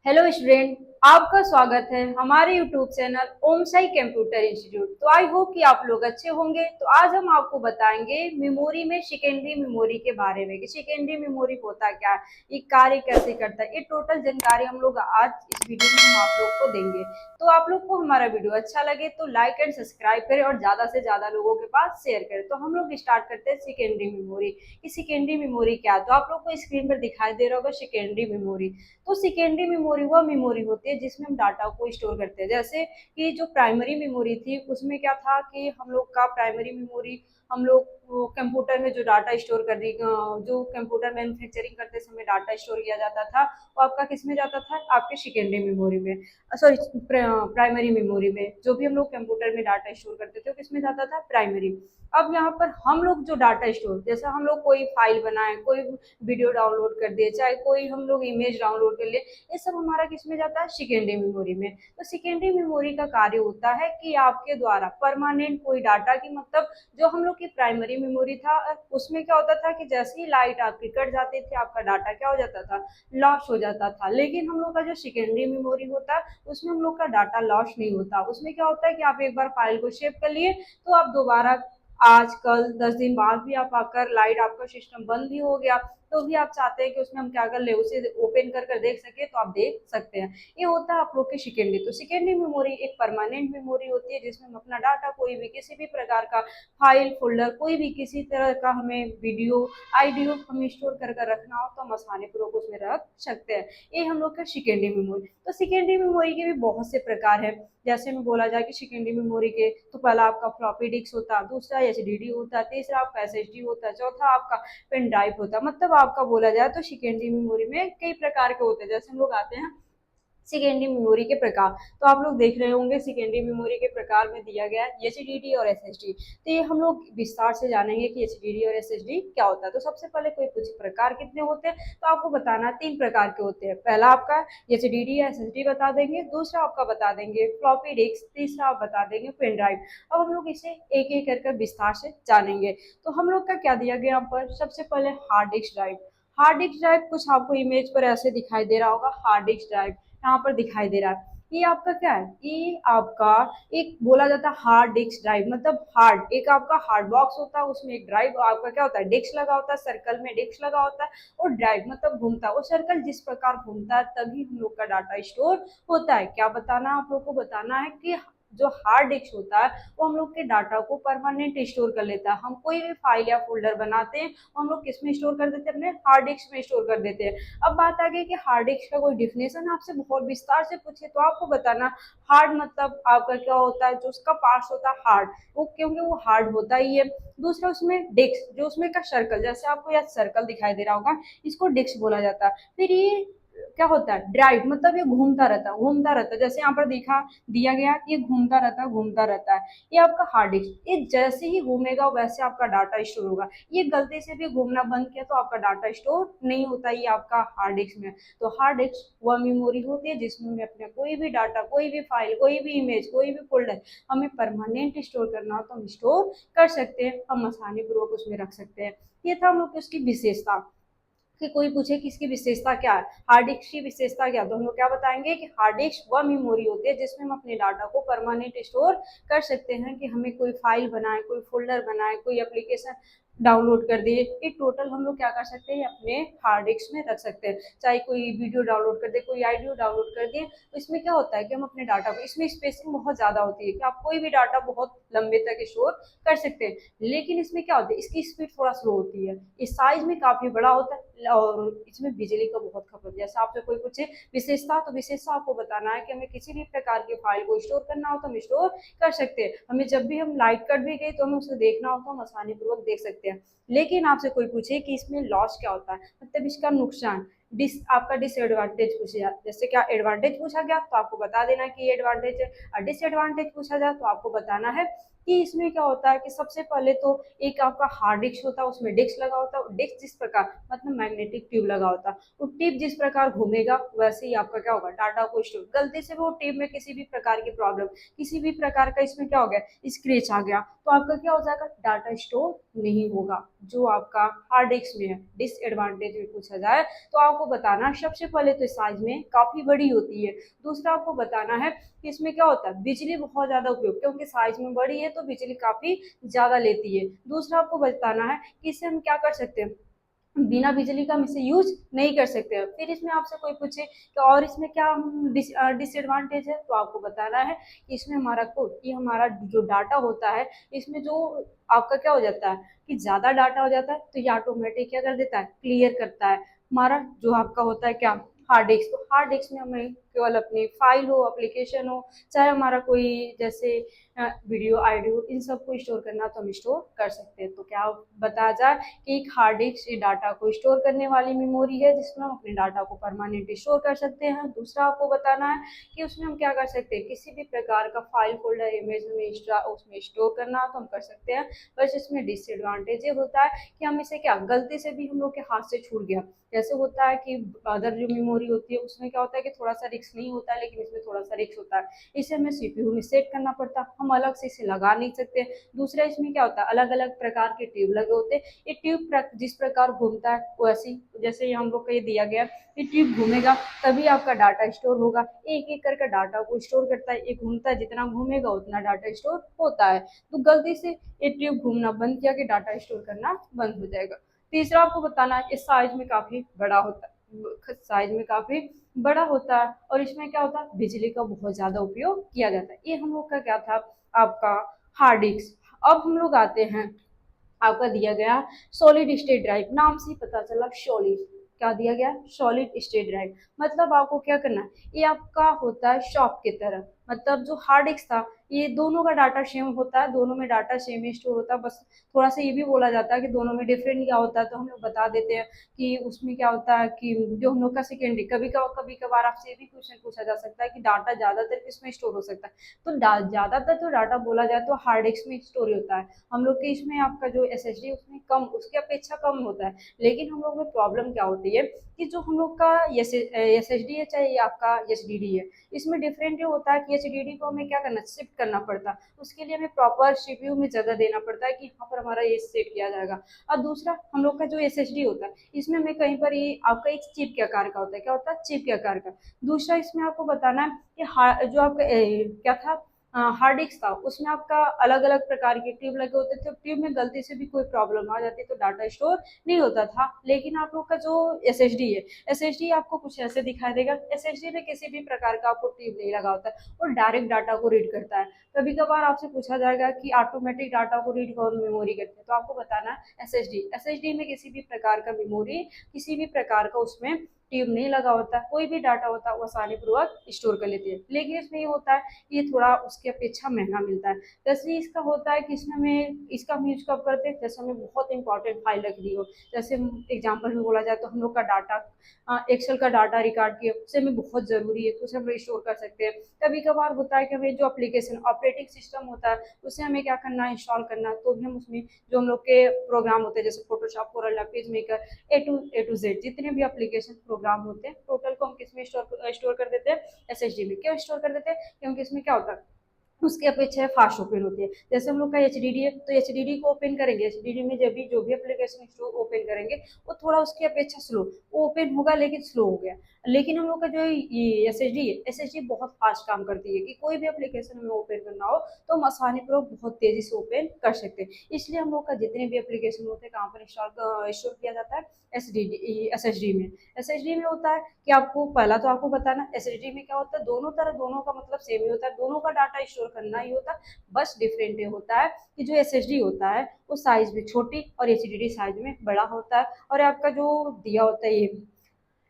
Hello student, आपका स्वागत है हमारे यूट्यूब चैनल ओम साई कंप्यूटर इंस्टीट्यूट। तो आई होप कि आप लोग अच्छे होंगे। तो आज हम आपको बताएंगे मेमोरी में सेकेंडरी मेमोरी के बारे में कि सेकेंडरी मेमोरी होता क्या है, ये कार्य कैसे करता है। ये टोटल जानकारी हम लोग आज इस वीडियो में हम आप लोग को देंगे। तो आप लोग को हमारा वीडियो अच्छा लगे तो लाइक एंड सब्सक्राइब करें और ज्यादा से ज्यादा लोगों के पास शेयर करें। तो हम लोग स्टार्ट करते हैं सेकेंडरी मेमोरी कि सेकेंडरी मेमोरी क्या है। तो आप लोग को स्क्रीन पर दिखाई दे रहा होगा सेकेंडरी मेमोरी। तो सेकेंडरी मेमोरी वह मेमोरी होती है जिसमें हम डाटा को स्टोर करते हैं। जैसे कि जो प्राइमरी मेमोरी थी उसमें क्या था कि हम लोग का प्राइमरी मेमोरी हम लोग कंप्यूटर में जो डाटा स्टोर कर दी, जो कंप्यूटर मैन्युफैक्चरिंग करते समय डाटा स्टोर किया जाता था वो आपका किस में जाता था, आपके सेकेंडरी मेमोरी में, सॉरी प्राइमरी मेमोरी में। जो भी हम लोग कंप्यूटर में डाटा स्टोर करते थे वो किस में जाता था, प्राइमरी। अब यहाँ पर हम लोग जो डाटा स्टोर, जैसे हम लोग कोई फाइल बनाए, कोई वीडियो डाउनलोड कर दिए, चाहे कोई हम लोग इमेज डाउनलोड कर लिए, ये सब हमारा किस में जाता है, सेकेंडरी मेमोरी में। तो सेकेंडरी मेमोरी का कार्य होता है कि आपके द्वारा परमानेंट कोई डाटा की, मतलब जो हम लोग की प्राइमरी मेमोरी था उसमें क्या होता था कि जैसे ही लाइट आपकी कट जाती थी आपका डाटा क्या हो जाता था, लॉस हो जाता था। लेकिन हम लोग का जो सेकेंडरी मेमोरी होता है उसमें हम लोग का डाटा लॉस नहीं होता। उसमें क्या होता है कि आप एक बार फाइल को सेव कर लिए तो आप दोबारा आज कल 10 दिन बाद भी आप आकर, लाइट आपका सिस्टम बंद भी हो गया तो भी आप चाहते हैं कि उसमें हम क्या कर ले, उसे ओपन कर देख सके तो आप देख सकते हैं। ये होता है आप लोग की सेकेंडरी। तो सेकेंडरी मेमोरी एक परमानेंट मेमोरी होती है जिसमें हम अपना डाटा, कोई भी किसी भी प्रकार का फाइल फोल्डर, कोई भी किसी तरह का हमें वीडियो आइडियो हमें स्टोर कर रखना हो तो हम आसानी पूर्वक उसमें रख सकते हैं। ये हम लोग का सेकेंडरी मेमोरी। तो सेकेंडरी मेमोरी के भी बहुत से प्रकार है। जैसे में बोला जाए कि सेकेंडरी मेमोरी के तो पहला आपका फ्लॉपी डिस्क होता है, दूसरा एचडीडी होता है, तीसरा आपका एसएसडी होता है, चौथा आपका पेन ड्राइव होता है। मतलब आपका बोला जाए तो सेकेंडरी मेमोरी में कई प्रकार के होते हैं। जैसे हम लोग आते हैं सेकेंडरी मेमोरी के प्रकार। तो आप लोग देख रहे होंगे सेकेंडरी मेमोरी के प्रकार में दिया गया है एचडीडी और एसएसडी। तो ये हम लोग विस्तार से जानेंगे कि एचडीडी और एसएसडी क्या होता है। तो सबसे पहले कोई कुछ प्रकार कितने होते हैं तो आपको बताना, 3 प्रकार के होते हैं। पहला आपका एचडीडी या एसएसडी बता देंगे, दूसरा आपका बता देंगे फ्लॉपी डिस्क, तीसरा आप बता देंगे पेन ड्राइव। अब हम लोग इसे एक एक कर विस्तार से जानेंगे। तो हम लोग का क्या दिया गया यहाँ पर, सबसे पहले hard disk drive. Hard disk drive कुछ आपको इमेज पर ऐसे दिखाई दे रहा होगा, हार्ड डिस्क ड्राइव यहाँ पर दिखाई दे रहा है। ये आपका क्या है, ये आपका एक बोला जाता है हार्ड डिस्क ड्राइव। मतलब हार्ड, एक आपका हार्ड बॉक्स होता है, उसमें एक ड्राइव आपका क्या होता है, डिस्क लगा होता है, सर्कल में डिस्क लगा होता है, और ड्राइव मतलब घूमता है। वो सर्कल जिस प्रकार घूमता है तभी हम लोग का डाटा स्टोर होता है। क्या बताना, आप लोग को बताना है कि जो हार्ड डिस्क होता है वो हम लोग के डाटा को परमानेंट स्टोर कर लेता है। हम कोई भी फाइल या फोल्डर बनाते हैं हम लोग किस में स्टोर कर देते हैं, अपने हार्ड डिस्क में स्टोर कर देते हैं। अब बात आ गई कि हार्ड डिस्क का कोई डिफिनेशन आपसे बहुत विस्तार से पूछे तो आपको बताना, हार्ड मतलब आपका क्या होता है, जो उसका पार्ट्स होता है हार्ड, वो क्योंकि वो हार्ड होता ही है। दूसरा उसमें डिस्क, जो उसमें का सर्कल, जैसे आपको यह सर्कल दिखाई दे रहा होगा, इसको डिस्क बोला जाता है। फिर ये क्या होता है, ड्राइव मतलब ये घूमता रहता है, घूमता रहता है। जैसे यहाँ पर दिखा दिया गया ये घूमता रहता है, घूमता रहता है। ये आपका हार्ड डिस्क, ये जैसे ही घूमेगा वैसे आपका डाटा स्टोर होगा। ये गलती से भी घूमना बंद किया तो आपका डाटा स्टोर नहीं होता, ये आपका हार्ड डिस्क में। तो हार्ड डिस्क वह मेमोरी होती है जिसमें हमें अपने कोई भी डाटा, कोई भी फाइल, कोई भी इमेज, कोई भी फोल्डर हमें परमानेंट स्टोर करना हो तो हम स्टोर कर सकते हैं, हम आसानी पूर्वक उसमें रख सकते हैं। ये था हम लोग उसकी विशेषता। कि कोई पूछे कि इसकी विशेषता क्या है, हार्ड डिस्क की विशेषता क्या, तो हम लोग क्या बताएंगे कि हार्ड डिस्क वह मेमोरी होती है जिसमें हम अपने डाटा को परमानेंट स्टोर कर सकते हैं। कि हमें कोई फाइल बनाए, कोई फोल्डर बनाए, कोई एप्लीकेशन डाउनलोड कर दिए, ये टोटल हम लोग क्या कर सकते हैं, अपने हार्ड डिस्क में रख सकते हैं। चाहे कोई वीडियो डाउनलोड कर दे, कोई आइडियो डाउनलोड कर दिए, तो इसमें क्या होता है कि हम अपने डाटा को, इसमें स्पेसिंग बहुत ज्यादा होती है कि आप कोई भी डाटा बहुत लंबे तक स्टोर कर सकते हैं। लेकिन इसमें क्या होता है, इसकी स्पीड थोड़ा स्लो होती है, इस साइज में काफी बड़ा होता है, और इसमें बिजली का बहुत खपत। जैसे आपसे कोई पूछे विशेषता, तो विशेषता आपको बताना है कि हमें किसी भी प्रकार की फाइल को स्टोर करना हो तो हम स्टोर कर सकते हैं। हमें जब भी हम लाइट कट भी गई तो हमें उसे देखना हो तो हम आसानी पूर्वक देख सकते हैं। लेकिन आपसे कोई पूछे कि इसमें लॉस क्या होता है, मतलब इसका नुकसान, आपका डिसएडवांटेज पूछा, जैसे क्या एडवांटेज पूछा गया तो आपको बता देना कि ये एडवांटेज है, और डिसएडवांटेज पूछा जाए तो आपको बताना है कि इसमें क्या होता है। कि सबसे पहले तो एक आपका हार्ड डिस्क होता है, उसमें डिस्क लगा होता है, डिस्क जिस प्रकार मतलब मैग्नेटिक ट्यूब लगा होता है, वो टिप जिस प्रकार घूमेगा वैसे ही आपका क्या होगा, डाटा को स्टोर। गलती से वो टिप में किसी भी प्रकार की प्रॉब्लम, किसी भी प्रकार का इसमें क्या हो गया, स्क्रेच आ गया तो आपका क्या हो जाएगा, डाटा स्टोर नहीं होगा, जो आपका हार्ड डिस्क में है, डिसएडवांटेज में पूछा जाए तो आपको बताना सबसे पहले तो साइज में काफी बड़ी होती है। दूसरा आपको बताना है कि इसमें क्या होता है, बिजली बहुत ज्यादा उपयोग, क्योंकि साइज में बड़ी है तो बिजली काफी ज्यादा लेती है। दूसरा आपको बताना है कि इससे हम क्या कर सकते हैं, बिना बिजली का हम इसे यूज नहीं कर सकते। फिर इसमें आपसे कोई पूछे कि और इसमें क्या हम डिसएडवांटेज है, तो आपको बताना है कि इसमें हमारा कोड, ये हमारा जो डाटा होता है, इसमें जो आपका क्या हो जाता है कि ज्यादा डाटा हो जाता है तो ये ऑटोमेटिक क्या कर देता है, क्लियर करता है। हमारा जो आपका होता है क्या, हार्ड डिस्क, तो हार्ड डिस्क में हमें केवल अपनी फाइल हो, एप्लीकेशन हो, चाहे हमारा कोई जैसे वीडियो, ऑडियो, इन सबको स्टोर करना तो हम स्टोर कर सकते हैं। तो क्या बताया जाए कि एक हार्ड डिस्क डाटा को स्टोर करने वाली मेमोरी है जिसमें हम अपने डाटा को परमानेंट स्टोर कर सकते हैं। दूसरा आपको बताना है कि उसमें हम क्या कर सकते हैं, किसी भी प्रकार का फाइल, फोल्डर, इमेज में उसमें स्टोर करना हो तो हम कर सकते हैं। बस इसमें डिसएडवांटेज ये होता है कि हम इसे क्या गलती से भी हम लोग के हाथ से छूट गया, जैसे होता है कि अदर जो मेमोरी होती है उसमें क्या होता है कि थोड़ा सा रिस्क नहीं होता है, लेकिन इसमें थोड़ा सा रिस्क होता है। इसे हमें सीपीयू में सेट करना पड़ता है, हम अलग से इसे लगा नहीं सकते। दूसरा इसमें क्या होता है, अलग अलग प्रकार के ट्यूब लगे होते हैं। ये ट्यूब जिस प्रकार घूमता है वैसे, जैसे हम लोग को ये दिया गया, ये ट्यूब घूमेगा तभी आपका डाटा स्टोर होगा। एक एक करके डाटा को स्टोर करता है, ये घूमता है, जितना घूमेगा उतना डाटा स्टोर होता है। तो गलती से ये ट्यूब घूमना बंद किया कि डाटा स्टोर करना बंद हो जाएगा। तीसरा आपको बताना है, इस साइज में काफी बड़ा होता है, साइज में काफी बड़ा होता है, और इसमें क्या होता है, बिजली का बहुत ज्यादा उपयोग किया जाता है। ये हम लोग का क्या था, आपका हार्ड डिस्क। अब हम लोग आते हैं, आपका दिया गया सॉलिड स्टेट ड्राइव, नाम से ही पता चला सॉलिड, क्या दिया गया, सॉलिड स्टेट ड्राइव। मतलब आपको क्या करना है, ये आपका होता है शॉप की तरह, मतलब जो हार्ड डिस्क था ये दोनों का डाटा सेम होता है, दोनों में डाटा सेम ही स्टोर होता है। बस थोड़ा सा ये भी बोला जाता है कि दोनों में डिफरेंट क्या होता है, तो हम लोग बता देते हैं कि उसमें क्या होता है कि जो हम लोग का सेकेंडरी, कभी कभार आपसे ये भी क्वेश्चन पूछा जा सकता है कि डाटा ज्यादातर किसमें स्टोर हो सकता है, तो ज्यादातर तो डाटा बोला जाए तो हार्ड डिस्क में स्टोर होता है। हम लोग के इसमें आपका जो एसएसडी उसमें कम, उसके अपेक्षा कम होता है। लेकिन हम लोग में प्रॉब्लम क्या होती है कि जो हम लोग का एसएसडी है, चाहे आपका एसडीडी है, इसमें डिफरेंट ये होता है कि एचडीडी को हमें क्या करना, शिफ्ट करना पड़ता है। उसके लिए हमें प्रॉपर सीपीयू में जगह देना पड़ता है कि यहाँ पर हमारा ये सेट किया जाएगा। और दूसरा हम लोग का जो एसएसडी होता है, इसमें हमें कहीं पर ये आपका एक चिप के आकार का होता है, क्या होता है, चिप के आकार का। दूसरा इसमें आपको बताना है कि जो आपका क्या था, हार्ड डिस्क था, उसमें आपका अलग अलग प्रकार के ट्यूब लगे होते थे। ट्यूब में गलती से भी कोई प्रॉब्लम आ जाती तो डाटा स्टोर नहीं होता था। लेकिन आप लोग का जो एसएसडी है, एसएसडी आपको कुछ ऐसे दिखाई देगा, एसएसडी में किसी भी प्रकार का आपको ट्यूब नहीं लगा होता है और डायरेक्ट डाटा को रीड करता है। कभी कभार आपसे पूछा जाएगा कि ऑटोमेटिक डाटा को रीड कौन मेमोरी करते हैं, तो आपको बताना है एसएसडी। एसएसडी में किसी भी प्रकार का मेमोरी, किसी भी प्रकार का उसमें ट्यूब नहीं लगा होता, कोई भी डाटा होता है वो आसानी पूर्वक स्टोर कर लेती है। लेकिन इसमें ये होता है, ये थोड़ा उसके अपेक्षा महंगा मिलता है। जैसे इसका होता है कि इसमें हमें, इसका हम यूज कब करते हैं, जैसे हमें बहुत इंपॉर्टेंट फाइल रखनी हो, जैसे एग्जाम्पल में बोला जाए तो हम लोग का डाटा, एक्सेल का डाटा रिकॉर्ड किया, उसे हमें बहुत जरूरी है तो उसे हम स्टोर कर सकते हैं। कभी कभार होता है कि हमें जो एप्लीकेशन, ऑपरेटिंग सिस्टम होता है, उसे हमें क्या करना है, इंस्टॉल करना है, तो भी हम उसमें जो हम लोग के प्रोग्राम होते हैं जैसे Photoshop, Corel, page maker, A to Z जितने भी एप्लीकेशन प्रोग्राम होते हैं, टोटल को हम किसमें स्टोर कर देते हैं, एसएसडी में। क्यों स्टोर कर देते हैं, क्योंकि इसमें क्या होता है, उसकी अपेक्षा फास्ट ओपन होती है। जैसे हम लोग का एचडीडी है, तो एचडीडी को ओपन करेंगे, एचडीडी में जब भी जो भी एप्लीकेशन ओपन करेंगे वो थोड़ा उसकी अपेक्षा स्लो, वो ओपन होगा लेकिन स्लो हो गया। लेकिन हम लोग का जो एसएसडी है, एसएसडी बहुत फास्ट काम करती है कि कोई भी एप्लीकेशन हमें ओपन करना हो तो हम आसानी पूर्वक बहुत तेजी से ओपन कर सकते हैं। इसलिए हम लोग का जितने भी एप्लीकेशन होते हैं कहाँ पर स्टोर किया जाता है, एसएसडी में। एसएसडी में होता है कि आपको पहला तो आपको बताना, एसएसडी में क्या होता है, दोनों तरह, दोनों का मतलब सेम ही होता है, दोनों का डाटा स्टोर करना ही होता है। बस डिफरेंट ये होता है कि जो एसएसडी होता है वो साइज में छोटी और एचडीडी साइज में बड़ा होता है। और आपका जो दिया होता है ये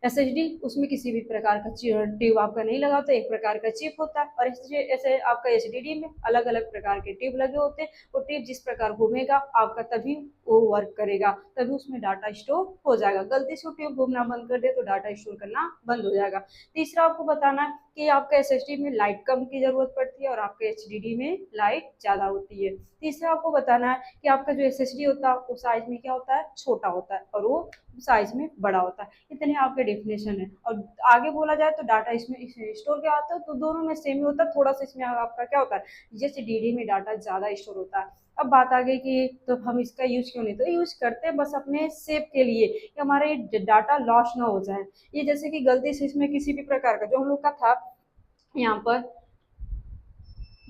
एसएसडी, उसमें किसी भी प्रकार का ट्यूब आपका नहीं लगा होता, एक प्रकार का चिप होता है। और ऐसे आपका एचडीडी में अलग अलग प्रकार के ट्यूब लगे होते हैं, वो ट्यूब जिस प्रकार घूमेगा आपका तभी वो वर्क करेगा, तभी उसमें डाटा स्टोर हो जाएगा। गलती से वो ट्यूब घूमना बंद कर दे तो डाटा स्टोर करना बंद हो जाएगा। तीसरा आपको बताना है कि आपका एसएसडी में लाइट कम की जरूरत पड़ती है और आपके एचडीडी में लाइट ज्यादा होती है। तीसरा आपको बताना है कि आपका जो एसएसडी होता है वो साइज में क्या होता है, छोटा होता है और वो साइज में बड़ा होता है। इतने आपके डेफिनेशन है। और आगे बोला जाए तो डाटा इसमें स्टोर क्या होता है, तो दोनों में सेम ही होता है, थोड़ा सा इसमें आपका क्या होता है, जैसे डीडी में डाटा ज़्यादा स्टोर होता है। अब बात आ गई कि तो हम इसका यूज क्यों नहीं, तो यूज करते हैं बस अपने सेव के लिए कि हमारे डाटा लॉस ना हो जाए। ये जैसे कि गलती से इसमें किसी भी प्रकार का जो हम लोग का था, यहाँ पर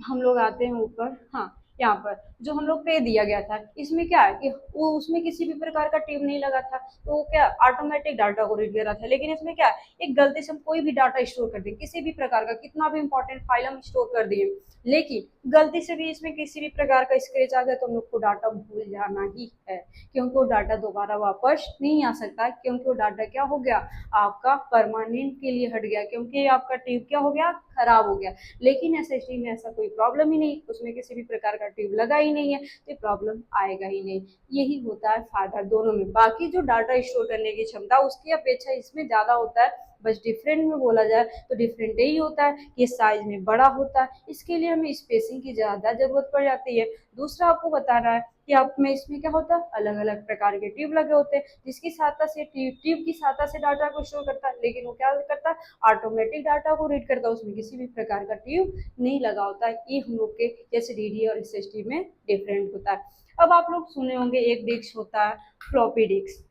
हम लोग आते हैं ऊपर, हाँ यहाँ पर जो हम लोग पे दिया गया था, इसमें क्या है कि वो उसमें किसी भी प्रकार का ट्यूब नहीं लगा था, तो वो क्या ऑटोमेटिक डाटा को रीड कर रहा था। लेकिन इसमें क्या है, एक गलती से हम कोई भी डाटा स्टोर कर दें, किसी भी प्रकार का, कितना भी इंपॉर्टेंट फाइल हम स्टोर कर दिए, लेकिन गलती से भी इसमें किसी भी प्रकार का स्क्रैच आ गया तो हम लोग को डाटा भूल जाना ही है, क्योंकि वो डाटा दोबारा वापस नहीं आ सकता, क्योंकि वो डाटा क्या हो गया, आपका परमानेंट के लिए हट गया, क्योंकि आपका ट्यूब क्या हो गया, खराब हो गया। लेकिन एसएसडी में ऐसा कोई प्रॉब्लम ही नहीं, उसमें किसी भी प्रकार का ट्यूब लगा ही नहीं है, तो प्रॉब्लम आएगा ही नहीं। यही होता है फायदा दोनों में। बाकी जो डाटा स्टोर करने की क्षमता उसकी अपेक्षा इसमें ज्यादा होता है, बस डिफरेंट में बोला जाए तो डिफरेंट यही होता है कि साइज में बड़ा होता है, इसके लिए हमें स्पेसिंग की ज्यादा जरूरत पड़ जाती है। दूसरा आपको बताना है कि आप में इसमें क्या होता है, अलग अलग प्रकार के ट्यूब लगे होते हैं, जिसकी सहायता से ट्यूब की सहायता से डाटा को स्टोर करता है, लेकिन वो क्या करता है, ऑटोमेटिक डाटा को रीड करता है, उसमें किसी भी प्रकार का ट्यूब नहीं लगा होता है। ये हम लोग के जैसे डीडी और एसएसडी में डिफरेंट होता है। अब आप लोग सुने होंगे एक डिस्क होता है फ्लॉपी डिस्क।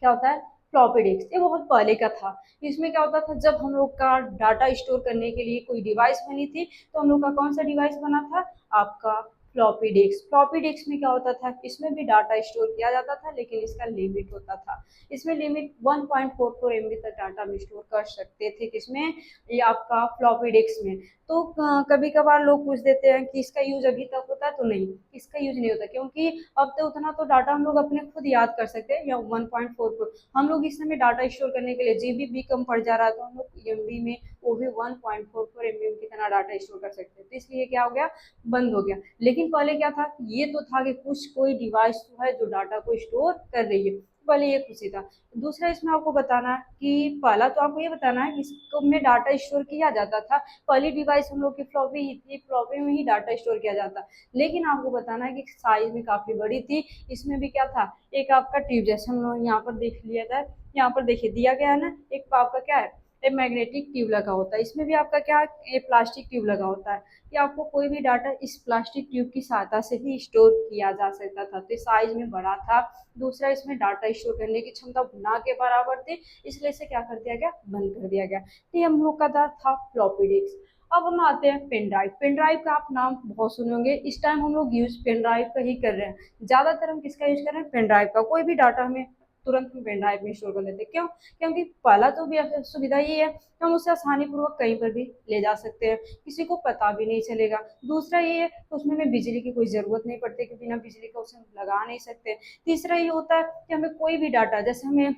क्या होता है, फ्लॉपी डिस्क, ये बहुत पहले का था। इसमें क्या होता था, जब हम लोग का डाटा स्टोर करने के लिए कोई डिवाइस बनी थी, तो हम लोग का कौन सा डिवाइस बना था, आपका फ्लॉपी डिस्क। फ्लॉपी डिस्क में क्या होता था, इसमें भी डाटा स्टोर किया जाता था, लेकिन इसका लिमिट होता था। इसमें लिमिट 1.44 MB तक डाटा हम स्टोर कर सकते थे, किसमें, ये आपका फ्लॉपी डिस्क में। तो कभी कभार लोग पूछ देते हैं कि इसका यूज अभी तक होता है, तो नहीं, इसका यूज नहीं होता, क्योंकि अब तो उतना तो डाटा हम लोग अपने खुद याद कर सकते हैं, या 1.44, हम लोग इस समय डाटा स्टोर करने के लिए जीबी भी कम पड़ जा रहा है, तो हम लोग एमबी में वो भी 1.44 MB की तरह डाटा स्टोर कर सकते हैं, तो इसलिए क्या हो गया, बंद हो गया। लेकिन पहले क्या था, ये तो था कि कुछ कोई डिवाइस तो है जो डाटा को स्टोर कर रही है, पहले ये खुशी था। दूसरा इसमें आपको बताना है कि पहला तो आपको ये बताना है कि इसको में डाटा स्टोर किया जाता था, पहली डिवाइस हम लोग की फ्लॉपी ही थी, फ्लॉपी में ही डाटा स्टोर किया जाता। लेकिन आपको बताना है कि साइज में काफी बड़ी थी, इसमें भी क्या था, एक आपका ट्यूब, जैसे हम लोग यहाँ पर देख लिया था, यहाँ पर देखिए दिया गया है ना, एक आपका क्या है, एक मैग्नेटिक ट्यूब लगा होता है, इसमें भी आपका क्या, एक प्लास्टिक ट्यूब लगा होता है, कि आपको कोई भी डाटा इस प्लास्टिक ट्यूब की सहायता से ही स्टोर किया जा सकता था, तो साइज में बड़ा था। दूसरा, इसमें डाटा स्टोर करने की क्षमता ना के बराबर थी, इसलिए इसे क्या कर दिया गया, बंद कर दिया गया। तो ये हम लोग का था फ्लॉपी डिस्क। अब हम आते हैं पेन ड्राइव। पेन ड्राइव का आप नाम बहुत सुने होंगे, इस टाइम हम लोग यूज पेन ड्राइव का ही कर रहे हैं, ज्यादातर हम किसका यूज कर रहे हैं, पेन ड्राइव का। कोई भी डाटा हमें तुरंत हम पेन ड्राइव में स्टोर कर लेते हैं, क्यों, क्योंकि पहला तो भी सुविधा ये है कि हम उसे आसानी पूर्वक कहीं पर भी ले जा सकते हैं, किसी को पता भी नहीं चलेगा। दूसरा ये है उसमें हमें बिजली की कोई जरूरत नहीं पड़ती, कि बिना बिजली का उसे हम लगा नहीं सकते। तीसरा ये होता है कि हमें कोई भी डाटा, जैसे हमें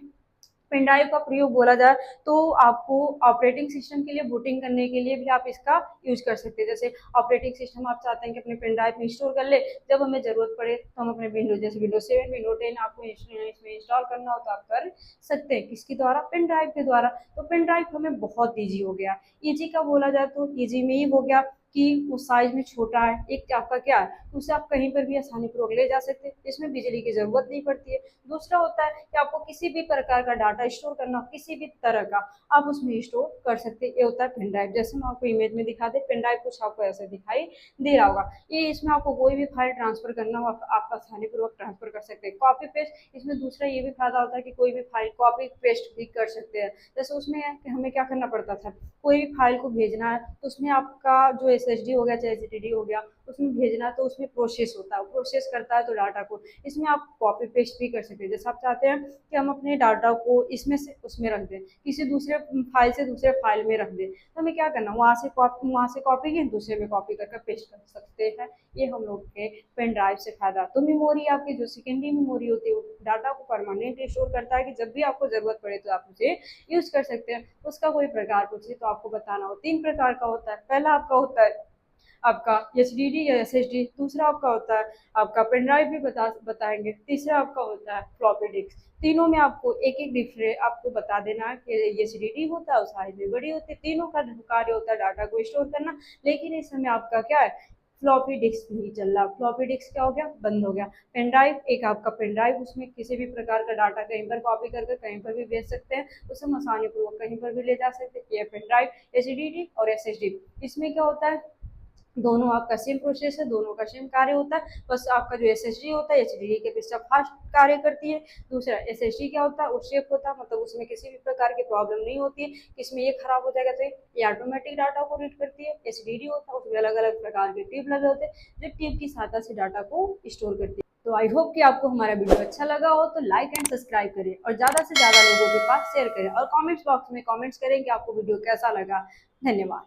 पेन ड्राइव का प्रयोग बोला जाए तो आपको ऑपरेटिंग सिस्टम के लिए बूटिंग करने के लिए भी आप इसका यूज कर सकते हैं। जैसे ऑपरेटिंग सिस्टम आप चाहते हैं कि अपने पेन ड्राइव में स्टोर कर ले, जब हमें जरूरत पड़े तो हम अपने विंडो, जैसे विंडो 7, विंडो 10 आपको इसमें इंस्टॉल करना हो तो आप कर सकते हैं, किसके द्वारा, पेन ड्राइव के द्वारा। तो पेन ड्राइव हमें बहुत ईजी हो गया। ईजी का बोला जाए तो ईजी में ही हो गया कि वो साइज में छोटा है, एक आपका क्या है, उसे आप कहीं पर भी आसानी पूर्वक ले जा सकते हैं, इसमें बिजली की जरूरत नहीं पड़ती है। दूसरा होता है कि आपको किसी भी प्रकार का डाटा स्टोर करना, किसी भी तरह का, आप उसमें स्टोर कर सकते हैं। ये होता है पेन ड्राइव। जैसे हम आपको इमेज में दिखा दे, पेन ड्राइव कुछ आपको ऐसे दिखाई दे रहा होगा, ये इसमें आपको कोई भी फाइल ट्रांसफर करना हो आप आसानी पूर्वक ट्रांसफर कर सकते हैं। कॉपी पेस्ट, इसमें दूसरा ये भी फायदा होता है कि कोई भी फाइल कॉपी पेस्ट भी कर सकते हैं। जैसे उसमें हमें क्या करना पड़ता था, कोई भी फाइल को भेजना है तो उसमें आपका जो एसएसडी हो गया चाहे एचडीडी हो गया, उसमें भेजना तो उसमें प्रोसेस होता है, प्रोसेस करता है तो डाटा को, इसमें आप कॉपी पेस्ट भी कर सकते हैं। जैसे आप चाहते हैं कि हम अपने डाटा को इसमें से उसमें रख दें, किसी दूसरे फाइल से दूसरे फाइल में रख दें, तो हमें क्या करना, वहाँ से कॉपी की दूसरे में कॉपी करके पेस्ट कर सकते हैं। ये हम लोग के पेन ड्राइव से फायदा। तो मेमोरी आपकी जो सेकेंडरी मेमोरी होती है वो डाटा को परमानेंट स्टोर करता है, कि जब भी आपको जरूरत पड़े तो आप उसे यूज कर सकते हैं। उसका कोई प्रकार पूछे तो आपको बताना हो, 3 प्रकार का होता है। पहला आपका होता है आपका एचडीडी या एसएसडी, दूसरा आपका होता है आपका पेन ड्राइव भी बताएंगे, तीसरा आपका होता है फ्लॉपी डिस्क। तीनों में आपको एक एक डिफरेंट आपको बता देना कि एचडीडी होता है, साइज में बड़ी होती है, तीनों का कार्य होता है डाटा को स्टोर करना। लेकिन इस समय आपका क्या है, फ्लॉपी डिस्क नहीं चल रहा, फ्लॉपी डिस्क क्या हो गया, बंद हो गया। पेन ड्राइव, एक आपका पेन ड्राइव, उसमें किसी भी प्रकार का डाटा कहीं पर कॉपी करके कहीं पर भी भेज सकते हैं, उसे हम आसानी पूर्वक कहीं पर भी ले जा सकते हैं। ये पेन ड्राइव। एचडीडी और एसएसडी, इसमें क्या होता है, दोनों आपका सेम प्रोसेस है, दोनों का सेम कार्य होता है, बस आपका जो एसएसडी होता है एचडीडी के अपेक्षा फास्ट कार्य करती है। दूसरा एसएसडी क्या होता है, वो सेफ होता है, मतलब उसमें किसी भी प्रकार की प्रॉब्लम नहीं होती है कि इसमें ये खराब हो जाएगा, तो ये ऑटोमेटिक डाटा को रीड करती है। एचडीडी होता है, उसमें अलग अलग प्रकार के टिप लगे होते हैं जो टिप की सहायता से डाटा को स्टोर करती है। तो आई होप कि आपको हमारा वीडियो अच्छा लगा हो, तो लाइक एंड सब्सक्राइब करें और ज्यादा से ज्यादा लोगों के पास शेयर करें और कमेंट्स बॉक्स में कमेंट्स करें कि आपको वीडियो कैसा लगा। धन्यवाद।